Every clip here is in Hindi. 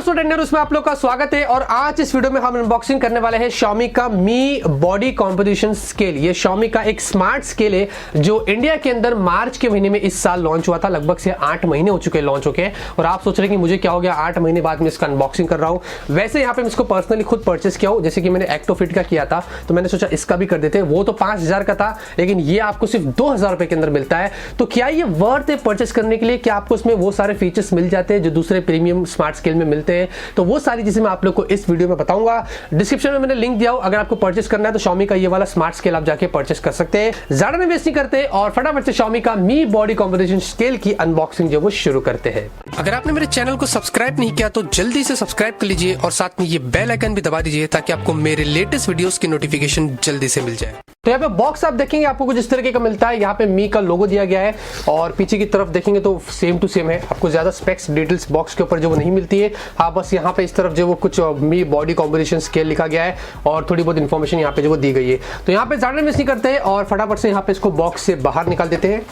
दोस्तों, टेक्नो रूज में आप लोग का स्वागत है। और आज इस वीडियो में हम अनबॉक्सिंग करने वाले हैं Xiaomi का मी बॉडी कॉम्पोजिशन स्केल। ये Xiaomi का एक स्मार्ट स्केल है जो इंडिया के अंदर मार्च के महीने में इस साल लॉन्च हुआ था। लगभग से 8 महीने हो चुके हैं लॉन्च होके। और आप सोच रहे हैं कि मुझे क्या हो गया, 8 महीने बाद में इसका अनबॉक्सिंग कर रहा हूँ। वैसे यहाँ पे मैं इसको पर्सनली खुद परचेस किया हूँ, जैसे कि मैंने एक्टो फिट का किया था, तो मैंने सोचा इसका भी कर देते हैं। वो तो 5000 का था, लेकिन ये आपको सिर्फ 2000 रुपए के अंदर मिलता है। तो क्या ये वर्थ है परचेस करने के लिए? क्या आपको इसमें वो सारे फीचर्स मिल जाते हैं जो दूसरे प्रीमियम स्मार्ट स्केल में मिलते हैं? तो वो सारी चीजें मैं आप लोग को इस वीडियो में बताऊंगा। डिस्क्रिप्शन में मैंने लिंक दिया हो, अगर आपको परचेस करना है तो Xiaomi का ये वाला स्मार्ट स्केल आप जाके परचेस कर सकते हैं। ज्यादा में वेस्ट नहीं करते और फटाफट से Xiaomi का मी बॉडी कॉम्पोजिशन स्केल की अनबॉक्सिंग जो वो शुरू करते हैं। अगर आपने मेरे चैनल को सब्सक्राइब नहीं किया तो जल्दी से सब्सक्राइब कर लीजिए और साथ में ये बेल आइकन भी दबा दीजिए ताकि आपको मेरे लेटेस्ट वीडियोस की नोटिफिकेशन जल्दी से मिल जाए। तो यहाँ पे बॉक्स आप देखेंगे आपको कुछ इस तरीके का मिलता है। यहाँ पे मी का लोगो दिया गया है और पीछे की तरफ देखेंगे तो सेम टू सेम है। आपको ज्यादा स्पेक्स डिटेल्स बॉक्स के ऊपर जो वो नहीं मिलती है। हाँ, बस यहाँ पे इस तरफ जो वो कुछ मी बॉडी कॉम्पोजिशन स्केल लिखा गया है और थोड़ी बहुत इन्फॉर्मेशन यहाँ पे जो वो दी गई है। तो यहाँ पे ज्यादा मिस नहीं करते हैं और फटाफट से यहाँ पे इसको बॉक्स से बाहर निकाल देते हैं।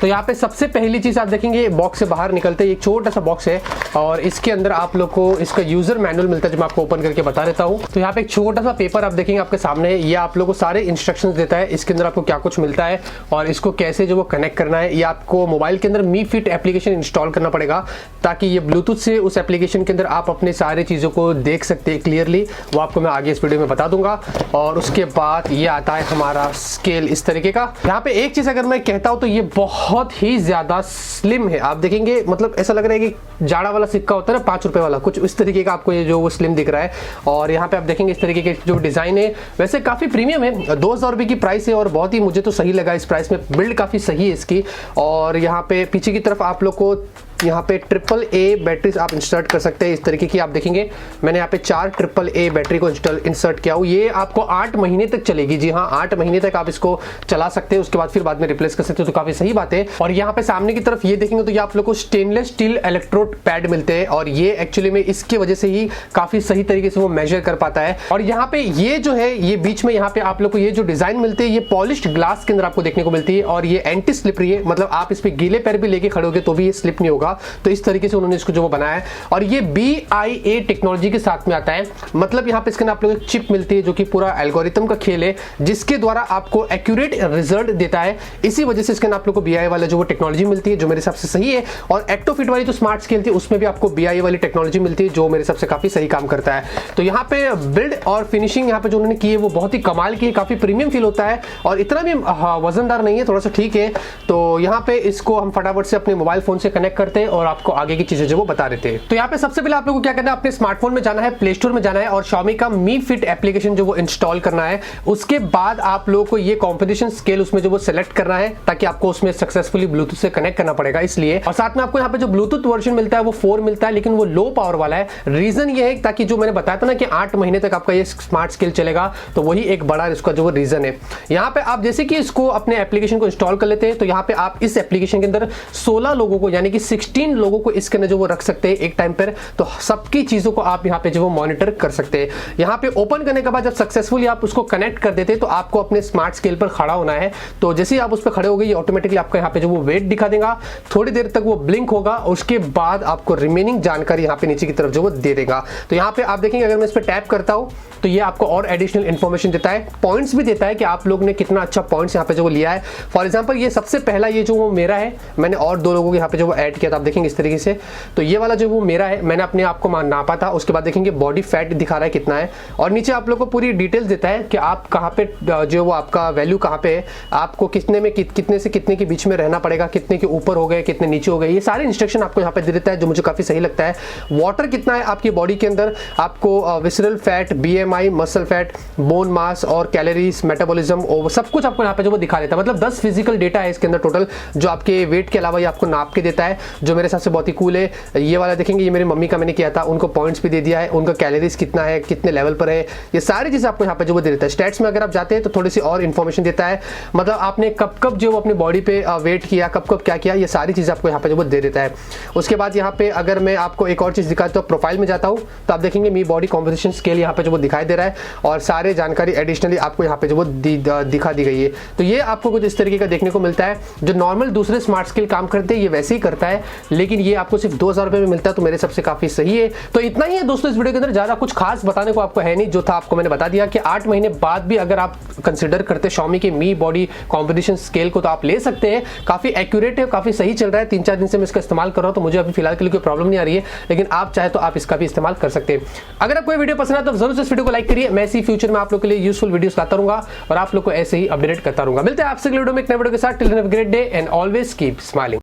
तो यहाँ पे सबसे पहली चीज आप देखेंगे, बॉक्स से बाहर निकलते एक छोटा सा बॉक्स है और इसके अंदर आप लोग को इसका यूजर मैनुअल मिलता है जो मैं आपको ओपन करके बता देता हूँ। तो यहाँ पे एक छोटा सा पेपर आप देखेंगे आपके सामने, ये आप लोग को सारे इंस्ट्रक्शंस देता है। इसके अंदर आपको क्या कुछ मिलता है और इसको कैसे जो वो कनेक्ट करना है। ये आपको मोबाइल के अंदर मी फिट एप्लीकेशन इंस्टॉल करना पड़ेगा ताकि ये ब्लूटूथ से उस एप्लीकेशन के अंदर आप अपने सारे चीजों को देख सकते हैं क्लियरली। वो आपको मैं आगे इस वीडियो में बता दूंगा। और उसके बाद ये आता है हमारा स्केल इस तरीके का। यहाँ पे एक चीज अगर मैं कहता हूं तो ये बहुत ही ज्यादा स्लिम है। आप देखेंगे मतलब ऐसा लग रहा है कि जाड़ा वाला सिक्का होता है ना, 5 रुपए वाला, कुछ इस तरीके का आपको ये जो वो स्लिम दिख रहा है। और यहाँ पे आप देखेंगे इस तरीके के जो डिजाइन है वैसे काफी प्रीमियम है। 2000 रुपए की प्राइस है और बहुत ही मुझे तो सही लगा इस प्राइस में। बिल्ड काफी सही है इसकी। और यहाँ पे पीछे की तरफ आप लोग को यहाँ पे AAA बैटरीज आप इंसर्ट कर सकते हैं इस तरीके की। आप देखेंगे मैंने यहाँ पे 4 AAA बैटरी को इंसर्ट किया हूँ। ये आपको 8 महीने तक चलेगी। जी हाँ, 8 महीने तक आप इसको चला सकते हैं, उसके बाद फिर बाद में रिप्लेस कर सकते हो। तो काफी सही बात है। और यहाँ पे सामने की तरफ ये देखेंगे तो ये आप लोग को स्टेनलेस स्टील इलेक्ट्रोड पैड मिलते हैं और ये एक्चुअली में इसकी वजह से ही काफी सही तरीके से वो मेजर कर पाता है। और यहाँ पे ये जो है ये बीच में यहाँ पे आप लोग को ये जो डिजाइन मिलते हैं ये पॉलिश्ड ग्लास के अंदर आपको देखने को मिलती है और ये एंटी स्लिपरी है। मतलब आप इस पे गीले पैर भी लेके खड़े होगे तो भी ये स्लिप नहीं होगा। तो इस तरीके से उन्होंने इसको जो बनाया है और ये BIA टेक्नोलॉजी के साथ में आता है। मतलब यहाँ पे इसके आप लोगों को चिप मिलती है जो कि पूरा एल्गोरिथम का खेल है जिसके द्वारा आपको एक्यूरेट रिजल्ट देता है। इसी वजह से इसके आप लोग को BIA वाला जो वो टेक्नोलॉजी मिलती है जो मेरे हिसाब से सही है। और एक्टो फिट वाली जो स्मार्ट स्केल थी उसमें भी आपको BIA वाली टेक्नोलॉजी मिलती है जो मेरे हिसाब से काफी सही काम करता है। तो यहाँ पे बिल्ड और फिनिशिंग यहाँ पे जो उन्होंने की है वो बहुत ही कमाल की है, काफी प्रीमियम फील होता है और इतना भी वजनदार नहीं है, थोड़ा सा ठीक है। तो यहाँ पे इसको हम फटाफट से अपने मोबाइल फोन से कनेक्ट करते हैं और आपको आगे की चीजें जो वो बता देते हैं। तो यहाँ पे सबसे पहले आप लोगों को क्या करना है, अपने स्मार्टफोन में जाना है, प्ले स्टोर में जाना है और Xiaomi का मी फिट एप्लीकेशन जो वो इंस्टॉल करना है। उसके बाद आप लोगों को ये कॉम्पोजिशन स्केल उसमें जो वो सिलेक्ट करना है ताकि आपको उसमें सक्सेसफुली ब्लूटूथ से कनेक्ट करना पड़ेगा इसलिए। और साथ में आपको यहाँ पे जो ब्लूटूथ वर्जन मिलता है वो 4 मिलता है, लेकिन वो लो पावर वाला है। रीजन ये है ताकि जो मैंने बताया था ना कि 8 महीने तक आपका ये स्मार्ट स्केल चलेगा, तो वही एक बड़ा इसका जो वो रीजन है। यहाँ पे आप जैसे कि इसको अपने एप्लीकेशन को इंस्टॉल कर लेते हैं तो यहाँ पे आप इस एप्लीकेशन के अंदर 16 लोगों को यानी कि 16 लोगों को इसके अंदर जो वो रख सकते हैं एक टाइम पर। तो सबकी चीजों को आप यहाँ पे जो वो मॉनिटर कर सकते हैं। यहाँ पे ओपन करने के बाद जब सक्सेसफुली आप उसको कनेक्ट कर देते हैं तो आपको अपने स्मार्ट स्केल पर खड़ा होना है। तो जैसे ही आप उस पर खड़े हो गए ये ऑटोमेटिकली आपका यहाँ पे जो वो वेट दिखा देगा। थोड़ी देर तक वो ब्लिंक होगा, उसके बाद आपको रिमेनिंग जानकारी यहाँ पे नीचे की तरफ जो वो दे देगा। तो यहाँ पे आप देखेंगे अगर मैं इस पर टैप करता हूँ तो ये आपको और एडिशनल इंफॉर्मेशन देता है, पॉइंट्स भी देता है कि आप लोग ने कितना अच्छा पॉइंट्स यहाँ पे जो वो लिया है। फॉर एग्जांपल ये सबसे पहला ये जो वो मेरा है, मैंने और 2 लोगों को यहाँ पे जो वो ऐड किया था, आप देखेंगे इस तरीके से। तो ये वाला जो वो मेरा है मैंने अपने आप को नापा था। उसके बाद देखेंगे बॉडी फैट दिखा रहा है कितना है और नीचे आप लोग को पूरी डिटेल्स देता है कि आप कहाँ पे जो वो आपका वैल्यू कहाँ पे है, आपको कितने में कितने से कितने के बीच में रहना पड़ेगा, कितने के ऊपर हो गए, कितने नीचे हो गए, ये सारे इंस्ट्रक्शन आपको यहाँ पे दे देता है जो मुझे काफी सही लगता है। वाटर कितना है आपकी बॉडी के अंदर, आपको visceral fat, BMI, muscle fat, bone mass और कैलोरीज, मेटाबॉलिज्म, सब कुछ आपको यहाँ पे जो वो दिखा देता है। मतलब 10 फिजिकल डेटा है इसके अंदर टोटल जो आपके वेट के अलावा ये आपको नाप के देता है, जो मेरे हिसाब से बहुत ही कूल है। ये वाला देखेंगे ये मेरी मम्मी का मैंने किया था, उनको पॉइंट्स भी दे दिया है, उनका कैलोरीज कितना है, कितने लेवल पर है, ये सारी चीजें आपको यहाँ पे जो वो दे देता है। स्टैट्स में अगर आप जाते हैं तो थोड़ी सी और इन्फॉर्मेशन देता है, मतलब आपने कब कब जो अपनी बॉडी पे वेट किया, कब कब क्या किया, ये सारी चीजें आपको यहाँ पे जो वो दे देता है। उसके बाद यहाँ पे अगर मैं आपको एक और चीज दिखाता हूँ, प्रोफाइल में जाता हूँ तो आप देखेंगे मी बॉडी कॉम्पोजिशन स्केल यहाँ पे जो वो दिखाई दे रहा है और सारे जानकारी एडिशनली आपको यहाँ पे जो वो दिखा दी गई है। तो ये आपको कुछ इस तरीके का देखने को मिलता है। जो नॉर्मल दूसरे स्मार्ट स्केल काम करते हैं ये वैसे ही करता है, लेकिन ये आपको सिर्फ 2000 रुपए में मिलता है, तो मेरे सबसे काफी सही है। तो इतना ही है दोस्तों इस वीडियो के अंदर, ज्यादा कुछ खास बताने को आपको है नहीं। जो था आपको मैंने बता दिया कि 8 महीने बाद भी अगर आप कंसिडर करते Xiaomi के मी बॉडी कॉम्पोजिशन स्केल को तो आप ले सकते हैं। काफी एक्यूरेट है, काफी सही चल रहा है। 3-4 दिन से मैं इसका इस्तेमाल कर रहा हूं, तो मुझे अभी फिलहाल के लिए कोई प्रॉब्लम नहीं आ रही है, लेकिन आप चाहे तो आप इसका भी इस्तेमाल कर सकते हैं। अगर आपको वीडियो पसंद है तो जरूर से इस वीडियो को लाइक करिए। मैं इसी फ्यूचर में आप लोग के लिए यूजफुल वीडियोस लाता रहूंगा और आप लोग को ऐसे ही अपडेट करता रहूंगा। मिलते हैं आपसे अगले वीडियो में एक नए वीडियो के साथ। Till then have a great day and always keep smiling.